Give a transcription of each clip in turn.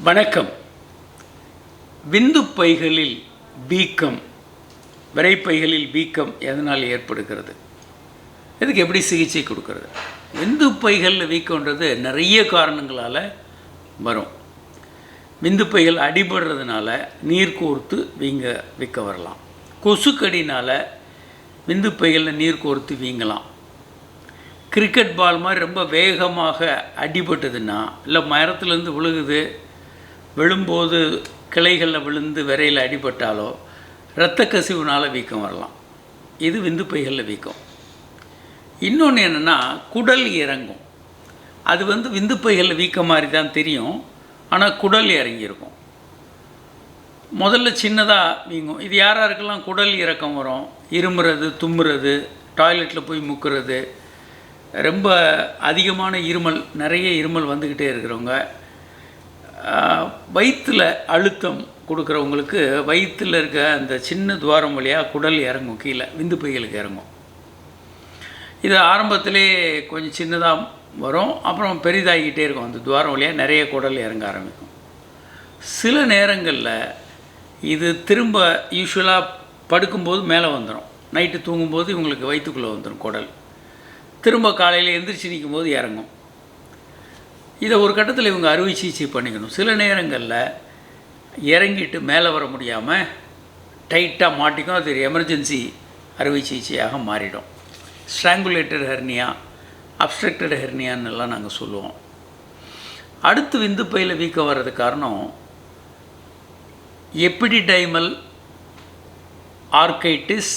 வணக்கம். விந்துப்பைகளில் வீக்கம், விரைப்பைகளில் வீக்கம் எதனால் ஏற்படுகிறது? இதுக்கு எப்படி சிகிச்சை கொடுக்கறது? விந்துப்பைகளில் வீக்கம்ன்றது நிறைய காரணங்களால் வரும். விந்துப்பைகள் அடிபடுறதுனால நீர் கோர்த்து வீக்க வரலாம். கொசுக்கடினால் விந்துப்பைகளில் நீர் கோர்த்து வீங்கலாம். கிரிக்கெட் பால் மாதிரி ரொம்ப வேகமாக அடிபட்டதுன்னா, இல்லை மரத்துலேருந்து விழும்போது கிளைகளில் விழுந்து விரையில் அடிபட்டாலோ இரத்த கசிவுனால் வீக்கம் வரலாம். இது விந்துப்பைகளில் வீக்கம். இன்னொன்று என்னென்னா, குடல் இறங்கும். அது விந்துப்பைகளில் வீக்கம் மாதிரி தான் தெரியும், ஆனால் குடல் இறங்கியிருக்கும். முதல்ல சின்னதாக வீங்கும். இது யாராருக்கெல்லாம் குடல் இறக்கம் வரும்? இருமுறது, தும்முறது, டாய்லெட்டில் போய் முக்குறது, ரொம்ப அதிகமான இருமல், நிறைய இருமல் வந்துக்கிட்டே இருக்கிறவங்க, வயிற்றில் அழுத்தம் கொடுக்குறவங்களுக்கு வயிற்றில் இருக்க அந்த சின்ன துவாரம் வழியாக குடல் இறங்கும், கீழே விந்துப்பைகளுக்கு இறங்கும். இது ஆரம்பத்திலே கொஞ்சம் சின்னதாக வரும், அப்புறம் பெரிதாகிக்கிட்டே இருக்கும். அந்த துவாரம் வழியாக நிறைய குடல் இறங்க ஆரம்பிக்கும். சில நேரங்களில் இது திரும்ப யூஸ்வலாக படுக்கும்போது மேலே வந்துடும். நைட்டு தூங்கும்போது இவங்களுக்கு வயிற்றுக்குள்ளே வந்துடும் குடல். திரும்ப காலையில் எந்திரிச்சு நிற்கும்போது இறங்கும். இதை ஒரு கட்டத்தில் இவங்க அறுவை சிகிச்சை பண்ணிக்கணும். சில நேரங்களில் இறங்கிட்டு மேலே வர முடியாமல் டைட்டாக மாட்டிக்கும். அது எமர்ஜென்சி அறுவை சிகிச்சையாக மாறிடும். ஸ்ட்ராங்குலேட்டட் ஹெர்னியா, அப்ஸ்ட்ரக்டட் ஹெர்னியான்னெல்லாம் நாங்கள் சொல்லுவோம். அடுத்து விந்துப்பையில் வீக்கம் வர்றதுக்கு காரணம் எபிடிடைமல் ஆர்கைட்டிஸ்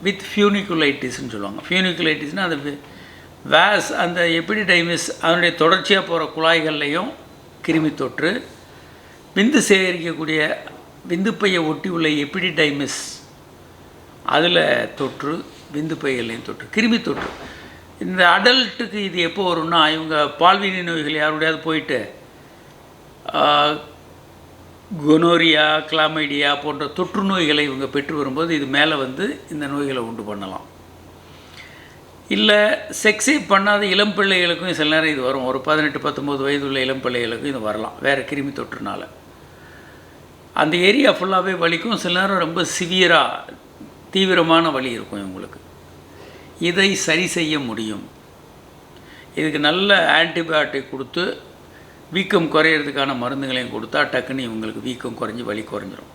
வித் ஃபியூனிகுலைட்டிஸ்ன்னு சொல்லுவாங்க. ஃபியூனிகுலைட்டிஸ்னால் அது அந்த எபிடிடைமிஸ் அதனுடைய தொடர்ச்சியாக போகிற குழாய்கள்லையும் கிருமி தொற்று, விந்து சேகரிக்கக்கூடிய விந்துப்பையை ஒட்டி உள்ள எபிடிடைமிஸ் அதில் தொற்று, விந்துப்பைகள்லையும் தொற்று, கிருமி தொற்று. இந்த அடல்ட்டுக்கு இது எப்போ வரும்னா, இவங்க பால்வினை நோய்கள் யாருடையாவது போயிட்டு கொனோரியா, கிளாமைடியா போன்ற தொற்று நோய்களை இவங்க பெற்று வரும்போது இது மேலே இந்த நோய்களை உண்டு பண்ணலாம். இல்லை செக்ஸே பண்ணாத இளம் பிள்ளைகளுக்கும் சில நேரம் இது வரும். ஒரு 18-19 வயது உள்ள இளம் பிள்ளைகளுக்கும் இது வரலாம், வேறு கிருமி தொற்றுனால. அந்த ஏரியா ஃபுல்லாகவே வலிக்கும். சில நேரம் ரொம்ப சிவியராக தீவிரமான வலி இருக்கும் இவங்களுக்கு. இதை சரி செய்ய முடியும். இதுக்கு நல்ல ஆன்டிபயோட்டிக் கொடுத்து வீக்கம் குறையிறதுக்கான மருந்துகளையும் கொடுத்தா டக்குன்னு இவங்களுக்கு வீக்கம் குறைஞ்சி வலி குறைஞ்சிரும்.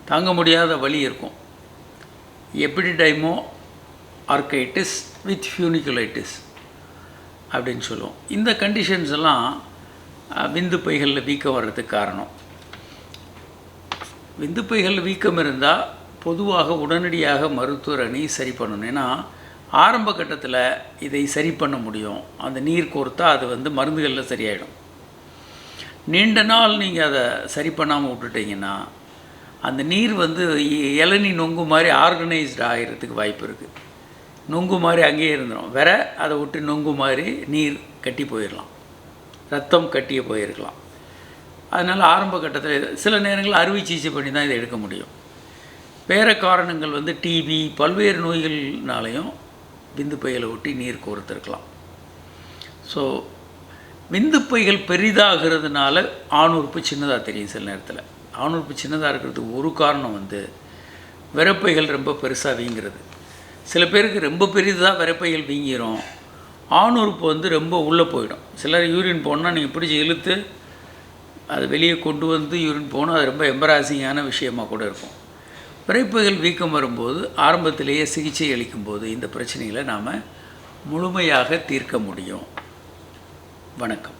தாங்க முடியாத வலி இருக்கும். எபிடிடைமோ ஆர்கைட்டிஸ் வித் ஃபியூனிகுலைட்டிஸ் அப்படின்னு சொல்லுவோம். இந்த கண்டிஷன்ஸ் எல்லாம் விந்துப்பைகளில் வீக்கம் வர்றதுக்கு காரணம். விந்துப்பைகளில் வீக்கம் இருந்தால் பொதுவாக உடனடியாக மருத்துவர் அணி சரி பண்ணணும். ஏன்னா ஆரம்ப கட்டத்தில் இதை சரி பண்ண முடியும். அந்த நீர் கோர்த்தா அது மருந்துகளில் சரியாயிடும். நீண்ட நாள் நீங்கள் அதை சரி பண்ணாமல் விட்டுட்டிங்கன்னா அந்த நீர் இளநீ நொங்கு மாதிரி ஆர்கனைஸ்டு ஆகிறதுக்கு வாய்ப்பு இருக்குது. நொங்கு மாதிரி அங்கேயே இருந்துடும். வேற அதை விட்டு நொங்கு மாதிரி நீர் கட்டி போயிடலாம், ரத்தம் கட்டியே போயிருக்கலாம். அதனால் ஆரம்ப கட்டத்தில் சில நேரங்களில் அறுவை சிகிச்சை பண்ணி தான் இதை எடுக்க முடியும். வேறு காரணங்கள் டிபி, பல்வேறு நோய்கள்னாலையும் விந்துப்பைகளை ஒட்டி நீர் கோர்த்துருக்கலாம். ஸோ விந்துப்பைகள் பெரிதாகிறதுனால ஆணுறுப்பு சின்னதாக தெரியும். சில நேரத்தில் ஆணுறுப்பு சின்னதாக இருக்கிறதுக்கு ஒரு காரணம் விரைப்பைகள் ரொம்ப பெருசாக வீங்கிறது. சில பேருக்கு ரொம்ப பெரிதாக விரைப்பைகள் வீங்கிடும். ஆணுறுப்பு ரொம்ப உள்ளே போயிடும். சிலர் யூரின் போனால் நீங்கள் பிடிச்சி இழுத்து அது வெளியே கொண்டு யூரின் போனால் அது ரொம்ப எம்பராசிங்கான விஷயமாக கூட இருக்கும். விரைப்பைகள் வீக்கம் வரும்போது ஆரம்பத்திலேயே சிகிச்சை அளிக்கும்போது இந்த பிரச்சனைகளை நாம் முழுமையாக தீர்க்க முடியும். வணக்கம்.